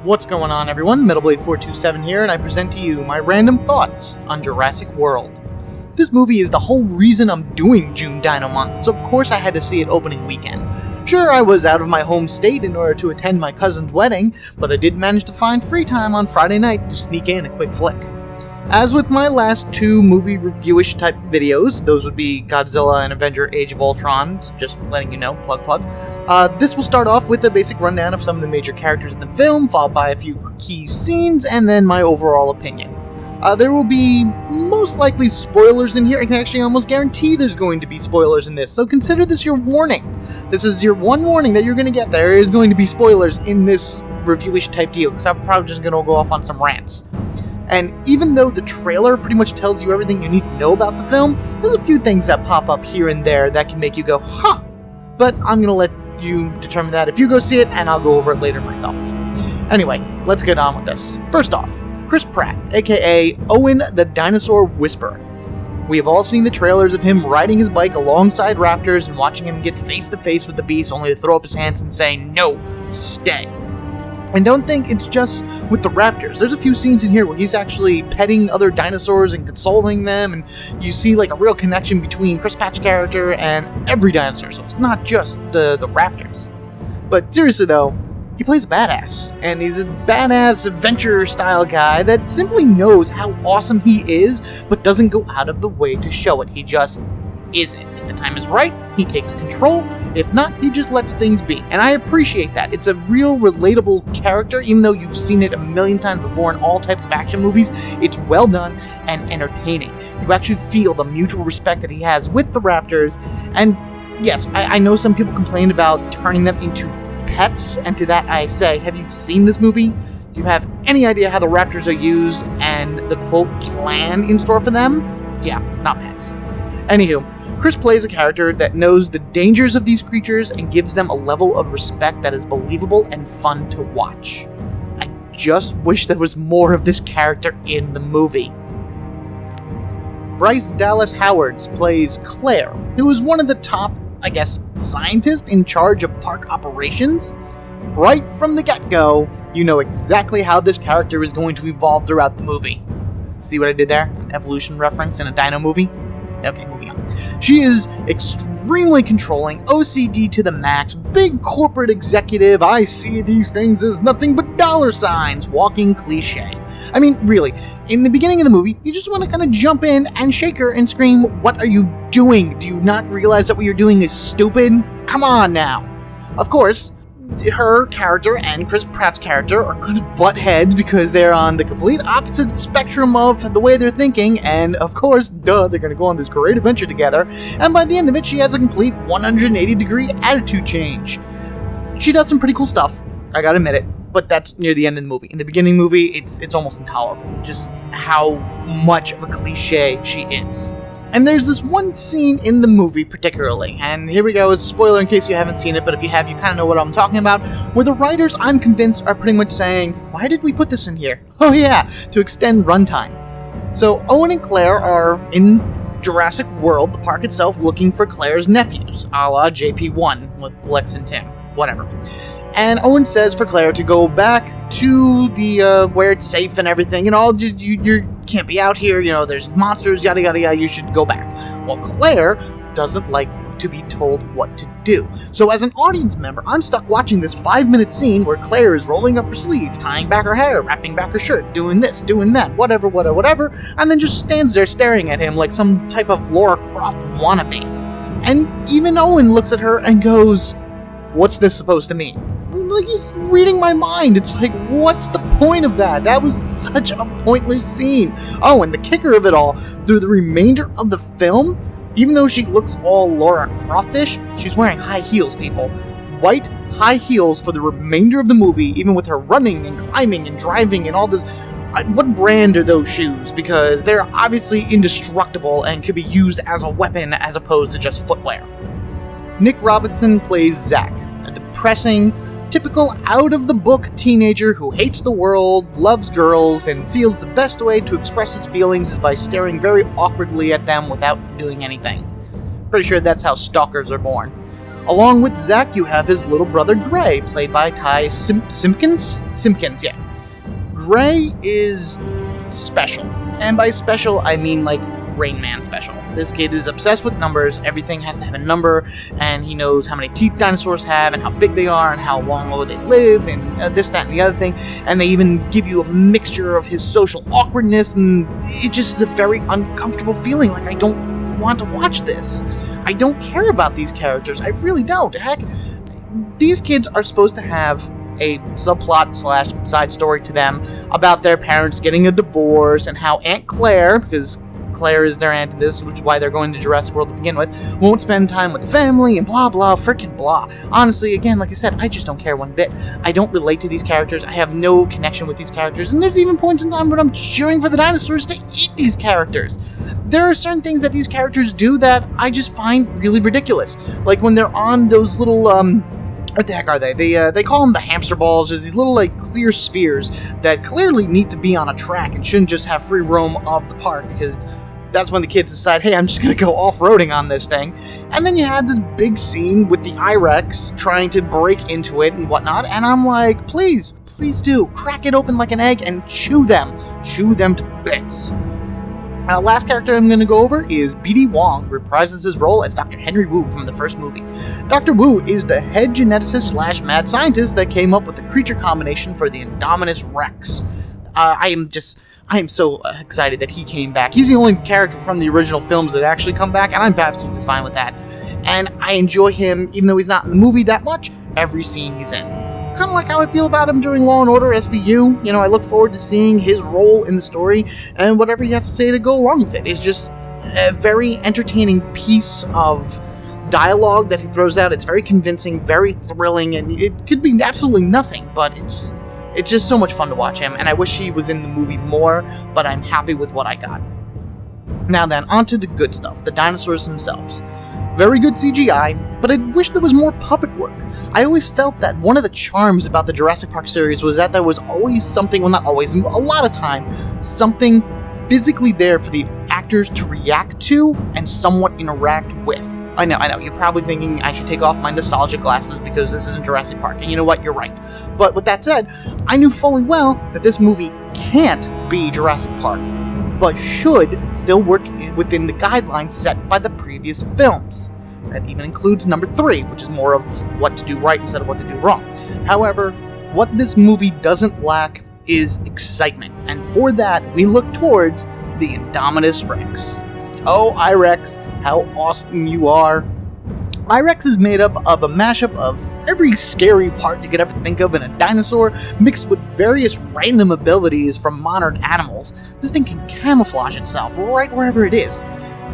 What's going on, everyone? MetalBlade427 here, and I present to you my random thoughts on Jurassic World. This movie is the whole reason I'm doing June Dino Month, so of course I had to see it opening weekend. Sure, I was out of my home state in order to attend my cousin's wedding, but I did manage to find free time on Friday night to sneak in a quick flick. As with my last two movie reviewish type videos, those would be Godzilla and Avenger Age of Ultron, just letting you know, plug. This will start off with a basic rundown of some of the major characters in the film, followed by a few key scenes, and then my overall opinion. There will be most likely spoilers in here. I can actually almost guarantee there's going to be spoilers in this, so consider this your warning. This is your one warning that you're going to get. There is going to be spoilers in this reviewish type deal, because I'm probably just going to go off on some rants. And even though the trailer pretty much tells you everything you need to know about the film, there's a few things that pop up here and there that can make you go, huh! But I'm going to let you determine that if you go see it, and I'll go over it later myself. Anyway, let's get on with this. First off, Chris Pratt, aka Owen the Dinosaur Whisperer. We have all seen the trailers of him riding his bike alongside raptors and watching him get face to face with the beast, only to throw up his hands and say, "No, stay." And don't think it's just with the raptors. There's a few scenes in here where he's actually petting other dinosaurs and consoling them, and you see like a real connection between Chris Pratt's character and every dinosaur, so it's not just the raptors. But seriously though, he plays a badass, and he's a badass adventure-style guy that simply knows how awesome he is, but doesn't go out of the way to show it. He just isn't. If the time is right, he takes control. If not, he just lets things be. And I appreciate that. It's a real relatable character, even though you've seen it a million times before in all types of action movies. It's well done and entertaining. You actually feel the mutual respect that he has with the raptors. And yes, I know some people complained about turning them into pets, and to that I say, have you seen this movie? Do you have any idea how the raptors are used and the quote plan in store for them? Yeah, not pets. Anywho, Chris plays a character that knows the dangers of these creatures and gives them a level of respect that is believable and fun to watch. I just wish there was more of this character in the movie. Bryce Dallas Howards plays Claire, who is one of the top, scientists in charge of park operations. Right from the get-go, you know exactly how this character is going to evolve throughout the movie. See what I did there? An evolution reference in a dino movie? Okay, moving on. She is extremely controlling, OCD to the max, big corporate executive, I see these things as nothing but dollar signs, walking cliche. I mean, really, in the beginning of the movie, you just want to kind of jump in and shake her and scream, "What are you doing? Do you not realize that what you're doing is stupid? Come on now." Of course, her character and Chris Pratt's character are going to butt heads because they're on the complete opposite spectrum of the way they're thinking, and of course, they're going to go on this great adventure together, and by the end of it, she has a complete 180-degree attitude change. She does some pretty cool stuff, I gotta admit it, but that's near the end of the movie. In the beginning of the movie, it's almost intolerable, just how much of a cliche she is. And there's this one scene in the movie particularly, and here we go, it's a spoiler in case you haven't seen it, but if you have, you kind of know what I'm talking about, where the writers, I'm convinced, are pretty much saying, why did we put this in here? Oh yeah, to extend runtime. So Owen and Claire are in Jurassic World, the park itself, looking for Claire's nephews, a la JP1 with Lex and Tim, whatever. And Owen says for Claire to go back to the where it's safe and everything, and all you can't be out here, you know, there's monsters, yada yada yada, you should go back. Well, Claire doesn't like to be told what to do. So as an audience member, I'm stuck watching this 5-minute scene where Claire is rolling up her sleeve, tying back her hair, wrapping back her shirt, doing this, doing that, whatever, and then just stands there staring at him like some type of Lara Croft wannabe. And even Owen looks at her and goes, "What's this supposed to mean?" Like, he's reading my mind. It's like, what's the point of that? That was such a pointless scene. Oh, and the kicker of it all, through the remainder of the film, even though she looks all Lara Croftish, she's wearing high heels, people. White high heels for the remainder of the movie, even with her running and climbing and driving and all this. What brand are those shoes? Because they're obviously indestructible and could be used as a weapon as opposed to just footwear. Nick Robinson plays Zach, a depressing, typical out-of-the-book teenager who hates the world, loves girls, and feels the best way to express his feelings is by staring very awkwardly at them without doing anything. Pretty sure that's how stalkers are born. Along with Zack, you have his little brother Gray, played by Simpkins? Simpkins, yeah. Gray is special. And by special, I mean like Rain Man special. This kid is obsessed with numbers. Everything has to have a number, and he knows how many teeth dinosaurs have, and how big they are, and how long ago they lived, and this, that, and the other thing. And they even give you a mixture of his social awkwardness, and it just is a very uncomfortable feeling. Like, I don't want to watch this. I don't care about these characters. I really don't. Heck, these kids are supposed to have a subplot / side story to them about their parents getting a divorce, and how Aunt Claire, because Claire is their aunt in this, which is why they're going to Jurassic World to begin with, won't spend time with the family, and blah blah frickin' blah. Honestly, again, like I said, I just don't care one bit. I don't relate to these characters. I have no connection with these characters, and there's even points in time when I'm cheering for the dinosaurs to eat these characters. There are certain things that these characters do that I just find really ridiculous. Like when they're on those little, what the heck are they? They call them the hamster balls. There's these little, like, clear spheres that clearly need to be on a track and shouldn't just have free roam of the park, because that's when the kids decide, hey, I'm just going to go off-roading on this thing. And then you had this big scene with the I-Rex trying to break into it and whatnot, and I'm like, please do, crack it open like an egg and chew them to bits. Last character I'm going to go over is B.D. Wong, who reprises his role as Dr. Henry Wu from the first movie. Dr. Wu is the head geneticist / mad scientist that came up with the creature combination for the Indominus Rex. I am so excited that he came back. He's the only character from the original films that actually come back, and I'm absolutely fine with that. And I enjoy him, even though he's not in the movie that much, every scene he's in. Kind of like how I feel about him during Law & Order SVU. You know, I look forward to seeing his role in the story, and whatever he has to say to go along with it. It's just a very entertaining piece of dialogue that he throws out. It's very convincing, very thrilling, and it could be absolutely nothing, but it's just so much fun to watch him, and I wish he was in the movie more, but I'm happy with what I got. Now then, on to the good stuff, the dinosaurs themselves. Very good CGI, but I wish there was more puppet work. I always felt that one of the charms about the Jurassic Park series was that there was always something, well, not always, a lot of time, something physically there for the actors to react to and somewhat interact with. I know, you're probably thinking I should take off my nostalgia glasses because this isn't Jurassic Park, and you know what, you're right. But with that said, I knew fully well that this movie can't be Jurassic Park, but should still work within the guidelines set by the previous films. That even includes number 3, which is more of what to do right instead of what to do wrong. However, what this movie doesn't lack is excitement, and for that, we look towards the Indominus Rex. Oh, I-Rex, how awesome you are. I-Rex is made up of a mashup of every scary part you could ever think of in a dinosaur, mixed with various random abilities from modern animals. This thing can camouflage itself right wherever it is.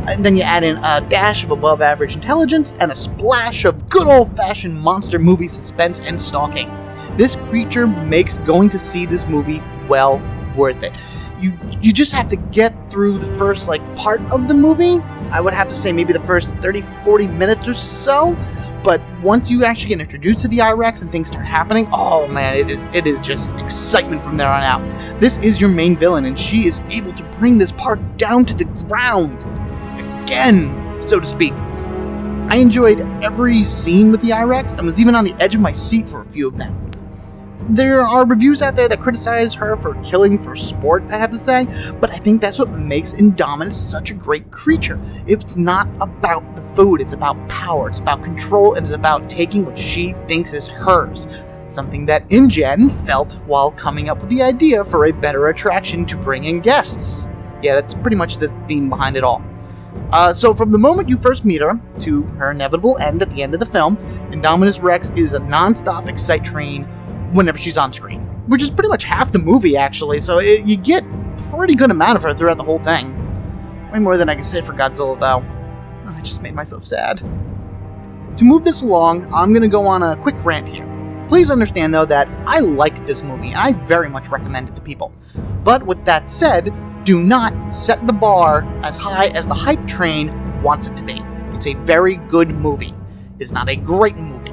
And then you add in a dash of above-average intelligence and a splash of good old-fashioned monster movie suspense and stalking. This creature makes going to see this movie well worth it. You just have to get through the first, part of the movie. I would have to say maybe the first 30-40 minutes or so. But once you actually get introduced to the I-Rex and things start happening, oh man, it is just excitement from there on out. This is your main villain, and she is able to bring this park down to the ground. Again, so to speak. I enjoyed every scene with the I-Rex and was even on the edge of my seat for a few of them. There are reviews out there that criticize her for killing for sport, I have to say, but I think that's what makes Indominus such a great creature. It's not about the food, it's about power, it's about control, and it's about taking what she thinks is hers. Something that InGen felt while coming up with the idea for a better attraction to bring in guests. Yeah, that's pretty much the theme behind it all. So from the moment you first meet her to her inevitable end at the end of the film, Indominus Rex is a non-stop excite train whenever she's on screen, which is pretty much half the movie actually, so you get pretty good amount of her throughout the whole thing. Way more than I can say for Godzilla though. Oh, I just made myself sad. To move this along, I'm going to go on a quick rant here. Please understand though that I like this movie and I very much recommend it to people. But with that said, do not set the bar as high as the hype train wants it to be. It's a very good movie. It's not a great movie.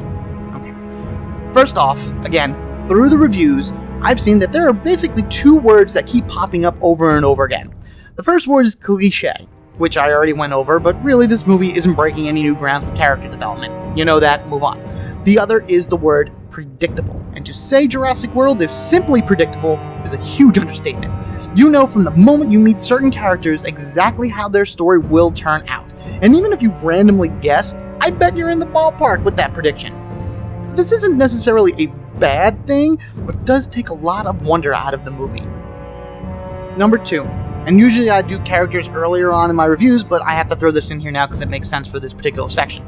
Okay. First off, again, through the reviews, I've seen that there are basically 2 words that keep popping up over and over again. The first word is cliche. which I already went over, but really this movie isn't breaking any new ground with character development. You know that, move on. The other is the word predictable, and to say Jurassic World is simply predictable is a huge understatement. You know from the moment you meet certain characters exactly how their story will turn out, and even if you randomly guess, I bet you're in the ballpark with that prediction. This isn't necessarily a bad thing, but it does take a lot of wonder out of the movie. Number 2, and usually I do characters earlier on in my reviews, but I have to throw this in here now because it makes sense for this particular section.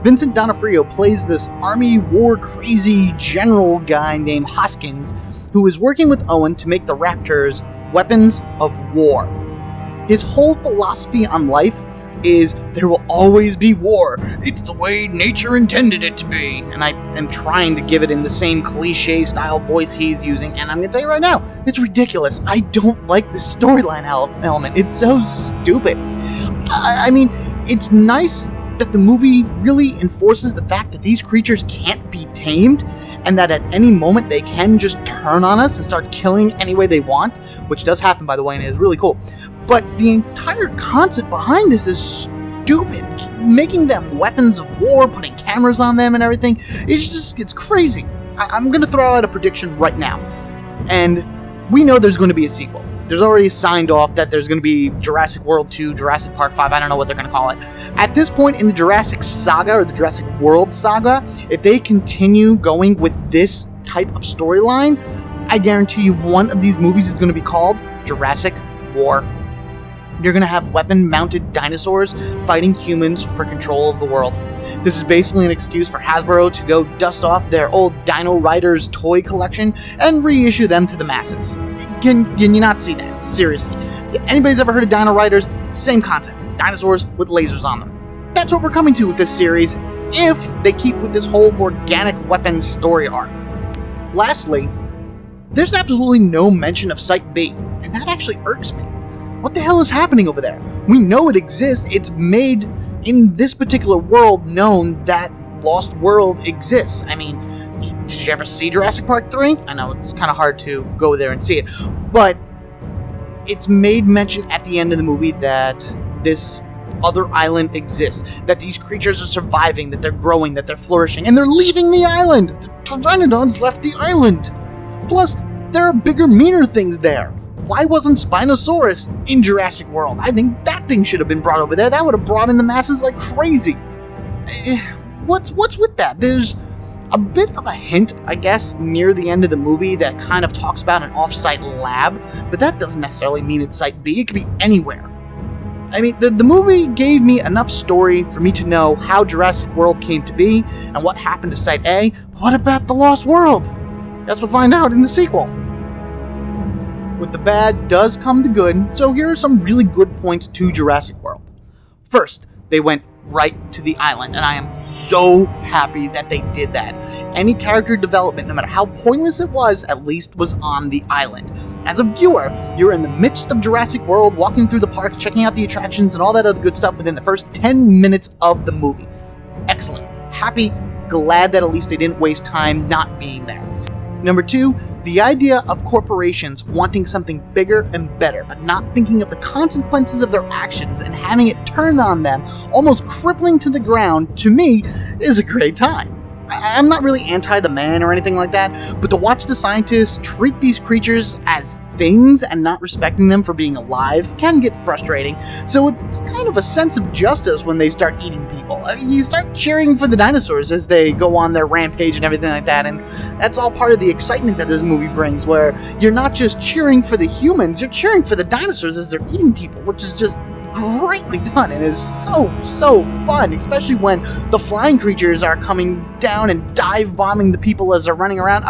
Vincent D'Onofrio plays this army war crazy general guy named Hoskins, who is working with Owen to make the Raptors weapons of war. His whole philosophy on life is there will always be war. It's the way nature intended it to be. And I am trying to give it in the same cliche style voice he's using, and I'm going to tell you right now, it's ridiculous. I don't like this storyline element. It's so stupid. I mean, it's nice that the movie really enforces the fact that these creatures can't be tamed, and that at any moment they can just turn on us and start killing any way they want, which does happen, by the way, and it is really cool. But the entire concept behind this is stupid. Making them weapons of war, putting cameras on them and everything, it's crazy. I'm going to throw out a prediction right now. And we know there's going to be a sequel. There's already signed off that there's going to be Jurassic World 2, Jurassic Park 5, I don't know what they're going to call it. At this point in the Jurassic saga, or the Jurassic World saga, if they continue going with this type of storyline, I guarantee you one of these movies is going to be called Jurassic War. You're going to have weapon-mounted dinosaurs fighting humans for control of the world. This is basically an excuse for Hasbro to go dust off their old Dino Riders toy collection and reissue them to the masses. Can you not see that? Seriously. Anybody's ever heard of Dino Riders? Same concept. Dinosaurs with lasers on them. That's what we're coming to with this series, if they keep with this whole organic weapons story arc. Lastly, there's absolutely no mention of Site B, and that actually irks me. What the hell is happening over there? We know it exists. It's made in this particular world known that Lost World exists. I mean, did you ever see Jurassic Park 3? I know it's kind of hard to go there and see it, but it's made mention at the end of the movie that this other island exists, that these creatures are surviving, that they're growing, that they're flourishing, and they're leaving the island. The Pteranodons left the island. Plus, there are bigger, meaner things there. Why wasn't Spinosaurus in Jurassic World? I think that thing should have been brought over there. That would have brought in the masses like crazy. What's with that? There's a bit of a hint, I guess, near the end of the movie that kind of talks about an off-site lab, but that doesn't necessarily mean it's Site B. It could be anywhere. I mean, the movie gave me enough story for me to know how Jurassic World came to be and what happened to Site A, but what about the Lost World? Guess we'll find out in the sequel. With the bad does come the good, so here are some really good points to Jurassic World. First, they went right to the island, and I am so happy that they did that. Any character development, no matter how pointless it was, at least was on the island. As a viewer, you're in the midst of Jurassic World, walking through the park, checking out the attractions and all that other good stuff within the first 10 minutes of the movie. Excellent. Happy, glad that at least they didn't waste time not being there. Number 2, the idea of corporations wanting something bigger and better, but not thinking of the consequences of their actions and having it turn on them, almost crippling to the ground, to me, is a great time. I'm not really anti the man or anything like that, but to watch the scientists treat these creatures as things and not respecting them for being alive can get frustrating, so it's kind of a sense of justice when they start eating people. You start cheering for the dinosaurs as they go on their rampage and everything like that, and that's all part of the excitement that this movie brings, where you're not just cheering for the humans, you're cheering for the dinosaurs as they're eating people, which is just greatly done and is so fun, especially when the flying creatures are coming down and dive bombing the people as they're running around.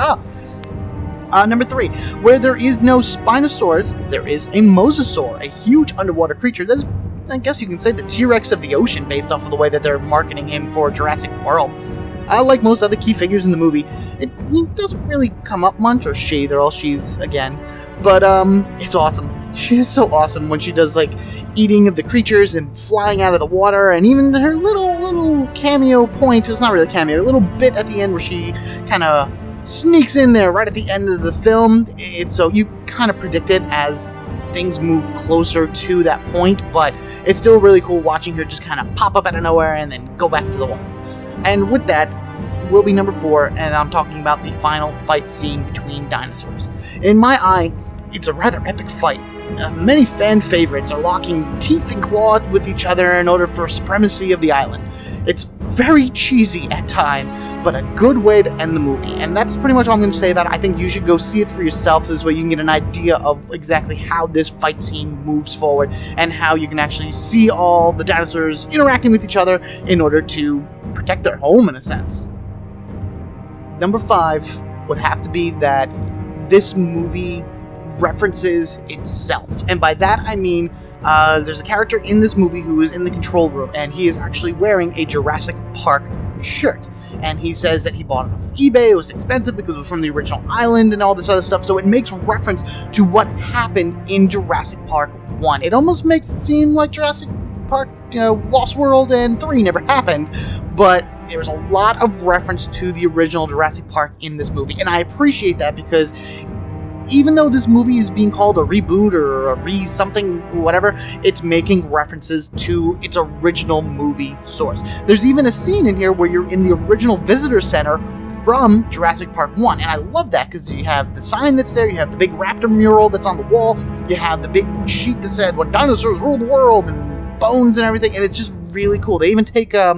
Number 3, where there is no Spinosaurus, there is a Mosasaur, a huge underwater creature that is, I guess you can say, the T-Rex of the ocean based off of the way that they're marketing him for Jurassic World. Like most other key figures in the movie, he doesn't really come up much, or she, they're all she's again, but it's awesome. She is so awesome when she does like eating of the creatures and flying out of the water, and even her little cameo point, it's not really a cameo, a little bit at the end where she kind of sneaks in there right at the end of the film. It's so you kind of predict it as things move closer to that point, but it's still really cool watching her just kind of pop up out of nowhere and then go back to the wall. And with that will be number 4, and I'm talking about the final fight scene between dinosaurs. In my eye, it's a rather epic fight. Many fan favorites are locking teeth and claw with each other in order for supremacy of the island. It's very cheesy at times, but a good way to end the movie. And that's pretty much all I'm going to say about it. I think you should go see it for yourself, so this way you can get an idea of exactly how this fight scene moves forward and how you can actually see all the dinosaurs interacting with each other in order to protect their home, in a sense. Number 5 would have to be that this movie references itself. And by that I mean there's a character in this movie who is in the control room, and he is actually wearing a Jurassic Park shirt. And he says that he bought it off eBay, it was expensive because it was from the original island and all this other stuff, so it makes reference to what happened in Jurassic Park 1. It almost makes it seem like Jurassic Park, Lost World and 3 never happened, but there's a lot of reference to the original Jurassic Park in this movie, and I appreciate that because even though this movie is being called a reboot or a re-something, whatever, it's making references to its original movie source. There's even a scene in here where you're in the original visitor center from Jurassic Park 1, and I love that because you have the sign that's there, you have the big raptor mural that's on the wall, you have the big sheet that said, "When dinosaurs ruled the world," and bones and everything, and it's just really cool. They even take, I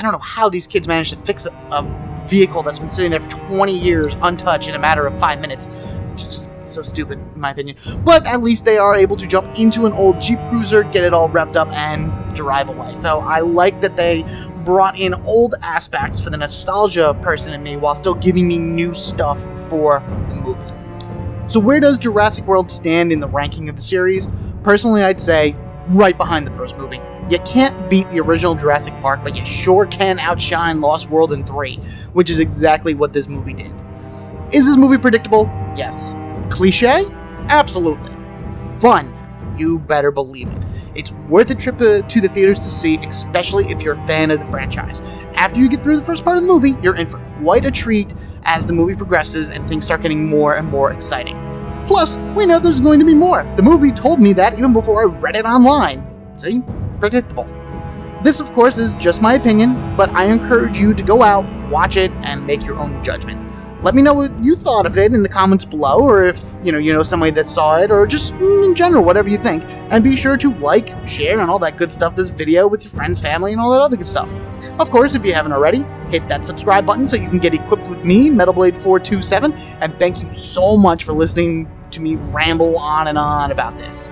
don't know how these kids managed to fix a vehicle that's been sitting there for 20 years untouched in a matter of 5 minutes. Just so stupid, in my opinion. But at least they are able to jump into an old Jeep Cruiser, get it all revved up, and drive away. So I like that they brought in old aspects for the nostalgia person in me while still giving me new stuff for the movie. So where does Jurassic World stand in the ranking of the series? Personally, I'd say right behind the first movie. You can't beat the original Jurassic Park, but you sure can outshine Lost World in 3, which is exactly what this movie did. Is this movie predictable? Yes. Cliche? Absolutely. Fun? You better believe it. It's worth a trip to the theaters to see, especially if you're a fan of the franchise. After you get through the first part of the movie, you're in for quite a treat as the movie progresses and things start getting more and more exciting. Plus, we know there's going to be more. The movie told me that even before I read it online. See? Predictable. This, of course, is just my opinion, but I encourage you to go out, watch it, and make your own judgment. Let me know what you thought of it in the comments below, or if you know somebody that saw it, or just in general, whatever you think. And be sure to like, share, and all that good stuff this video with your friends, family, and all that other good stuff. Of course, if you haven't already, hit that subscribe button so you can get equipped with me, MetalBlade427, and thank you so much for listening to me ramble on and on about this.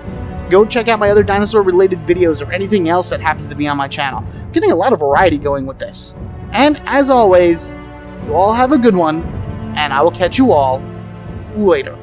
Go check out my other dinosaur-related videos or anything else that happens to be on my channel. I'm getting a lot of variety going with this. And as always, you all have a good one, and I will catch you all later.